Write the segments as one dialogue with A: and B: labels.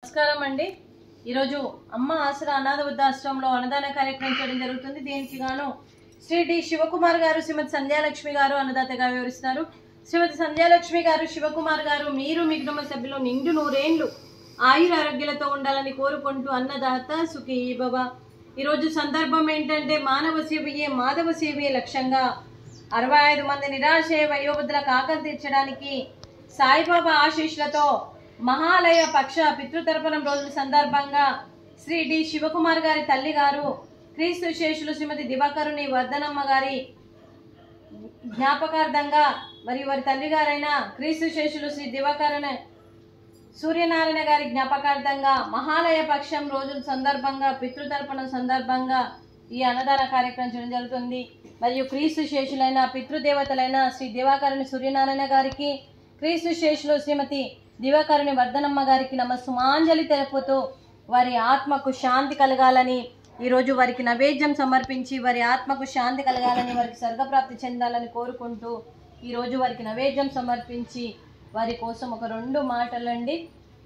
A: నమస్కారం అండి. ఈరోజు అమ్మ ఆసరా అనాథ వృద్ధాశ్రమంలో అన్నదాన కార్యక్రమం చేయడం జరుగుతుంది. దీనికి గాను శ్రీ డి శివకుమార్ గారు, శ్రీమతి సంధ్యాలక్ష్మి గారు అన్నదాతగా వివరిస్తున్నారు. శ్రీమతి సంధ్యాలక్ష్మి గారు, శివకుమార్ గారు, మీరు మీ కుటుంబ సభ్యులు నిండు నూరేళ్లు ఆయుర ఆరోగ్యాలతో ఉండాలని కోరుకుంటూ అన్నదాత సుఖీ భవ. ఈరోజు సందర్భం ఏంటంటే మానవ సేవయే మాధవ సేవయే లక్ష్యంగా 65 మంది నిరాశయ వయోవృద్ధులకు ఆకలి తీర్చడానికి సాయిబాబా ఆశీస్సులతో మహాలయ పక్ష పితృతర్పణం రోజుల సందర్భంగా శ్రీ డి శివకుమార్ గారి తల్లి గారు క్రీస్తు శేషులు శ్రీమతి దివాకరుని వర్ధనమ్మ గారి జ్ఞాపకార్థంగా మరియు వారి తల్లి గారైన క్రీస్తు శేషులు శ్రీ దివాకరుని సూర్యనారాయణ గారి జ్ఞాపకార్థంగా మహాలయ పక్షం రోజుల సందర్భంగా పితృతర్పణం సందర్భంగా ఈ అన్నదాన కార్యక్రమం చేయడం జరుగుతుంది. మరియు క్రీస్తు శేషులైన పితృదేవతలైన శ్రీ దివాకరుని సూర్యనారాయణ గారికి, క్రీస్తు శేషులు శ్రీమతి దివాకరుని వర్ధనమ్మ గారికి నమస్సుమాంజలి తెలుపుతూ వారి ఆత్మకు శాంతి కలగాలని, ఈరోజు వారికి నైవేద్యం సమర్పించి వారి ఆత్మకు శాంతి కలగాలని, వారికి స్వర్గప్రాప్తి చెందాలని కోరుకుంటూ ఈరోజు వారికి నైవేద్యం సమర్పించి వారి కోసం ఒక 2 మాటలండి.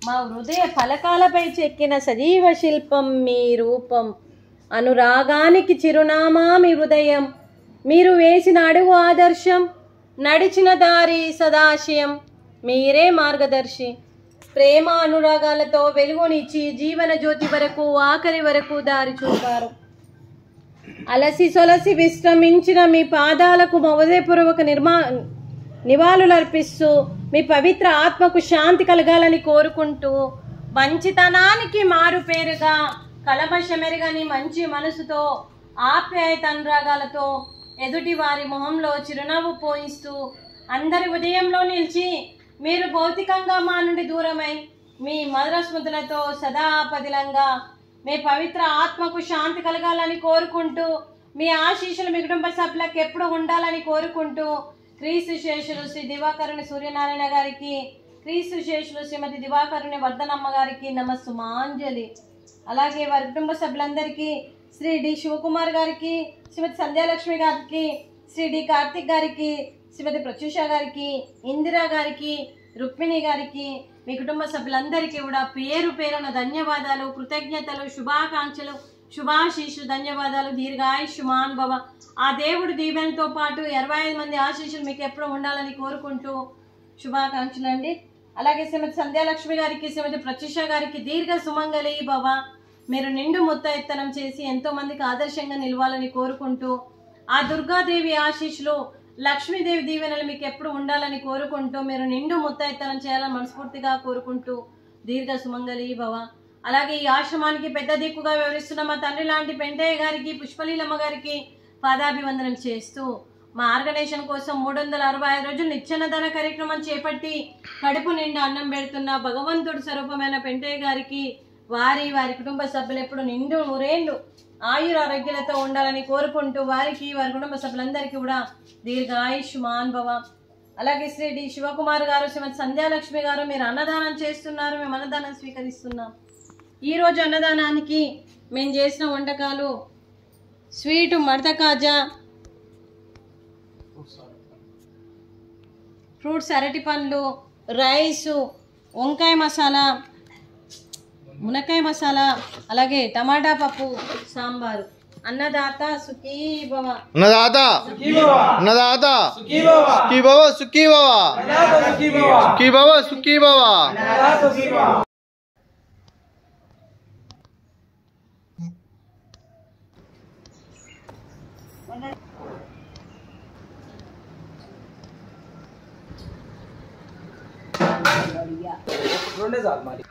A: మా హృదయ ఫలకాలపై చెక్కిన సజీవ శిల్పం మీ రూపం, అనురాగానికి చిరునామా మీ హృదయం, మీరు వేసిన అడుగు ఆదర్శం, నడిచిన దారి సదాశయం, మీరే మార్గదర్శి. ప్రేమ అనురాగాలతో వెలుగునిచ్చి జీవన జ్యోతి వరకు ఆఖరి వరకు దారి చూపారు. అలసి సొలసి విశ్రమించిన మీ పాదాలకు హృదయపూర్వక నివాళులర్పిస్తూ మీ పవిత్ర ఆత్మకు శాంతి కలగాలని కోరుకుంటూ మంచితనానికి మారు పేరుగా కలమషమెరగని మంచి మనసుతో ఆప్యాయత అనురాగాలతో ఎదుటి వారి మొహంలో చిరునవ్వు పోయిస్తూ అందరి ఉదయంలో నిలిచి మీరు భౌతికంగా మా నుండి దూరమై మీ మధుర స్మృతులతో సదా పదిలంగా మీ పవిత్ర ఆత్మకు శాంతి కలగాలని కోరుకుంటూ మీ ఆశీస్సులు మీ కుటుంబ సభ్యులకు ఎప్పుడు ఉండాలని కోరుకుంటూ క్రీస్తు శేషులు శ్రీ దివాకరుని సూర్యనారాయణ గారికి, క్రీస్తు శేషులు శ్రీమతి దివాకరుని వర్ధనమ్మ గారికి నమస్సుమాంజలి. అలాగే వారి కుటుంబ సభ్యులందరికీ శ్రీ డి శివకుమార్ గారికి, శ్రీమతి సంధ్యాలక్ష్మి గారికి, శ్రీ డి కార్తిక్ గారికి, శ్రీమతి ప్రత్యూష గారికి, ఇందిరా గారికి, రుక్మిణి గారికి, మీ కుటుంబ సభ్యులందరికీ కూడా పేరు పేరున ధన్యవాదాలు, కృతజ్ఞతలు, శుభాకాంక్షలు, శుభాశీస్సులు, ధన్యవాదాలు. దీర్ఘాయుష్మాన్ భవ. ఆ దేవుడు దీవెనతో పాటు 65 మంది ఆశీస్సులు మీకు ఎప్పుడు ఉండాలని కోరుకుంటూ శుభాకాంక్షలు అండి. అలాగే శ్రీమతి సంధ్యాలక్ష్మి గారికి, శ్రీమతి ప్రత్యూష గారికి దీర్ఘ సుమంగళి భవ. మీరు నిండు ముత్తైత్తనం చేసి ఎంతో మందికి ఆదర్శంగా నిలవాలని కోరుకుంటూ ఆ దుర్గాదేవి ఆశీస్సులు, లక్ష్మీదేవి దీవెనలు మీకు ఎప్పుడు ఉండాలని కోరుకుంటూ మీరు నిండు ముత్తైత్తనం చేయాలని మనస్ఫూర్తిగా కోరుకుంటూ దీర్ఘ సుమంగళి భవ. అలాగే ఈ ఆశ్రమానికి పెద్ద దిక్కుగా వివరిస్తున్న మా తండ్రి లాంటి పెంటయ్య గారికి, పుష్పలీలమ్మ గారికి పాదాభివందనం చేస్తూ మా ఆర్గనైజేషన్ కోసం 365 రోజులు నిత్యాన్నదాన కార్యక్రమం చేపట్టి కడుపు నిండా అన్నం పెడుతున్న భగవంతుడు స్వరూపమైన పెంటయ్య గారికి, వారి కుటుంబ సభ్యులు ఎప్పుడు నిండు నూరేళ్లు ఆయుర ఆరోగ్యాలతో ఉండాలని కోరుకుంటూ వారికి, వారి కుటుంబ సభ్యులందరికీ కూడా దీర్ఘాయుష్మాన్ భవ. అలాగే శ్రీ డి శివకుమార్ గారు, శ్రీమతి సంధ్యాలక్ష్మి గారు, మీరు అన్నదానం చేస్తున్నారు, మేము అన్నదానం స్వీకరిస్తున్నాం. ఈరోజు అన్నదానానికి మేము చేసిన వంటకాలు స్వీటు మడత కాజా, ఫ్రూట్స్ అరటి పండ్లు, రైసు, వంకాయ మసాలా, మునక్కాయ మసాలా, అలాగే టమాటా పప్పు, సాంబారు. అన్నదాత సుఖీ భవ.
B: అన్నదాత అన్నదాత సుఖీ భవ, సుఖీ భవ, సుఖీ భవ, సుఖీ భవ.
C: रोंडे जात मारी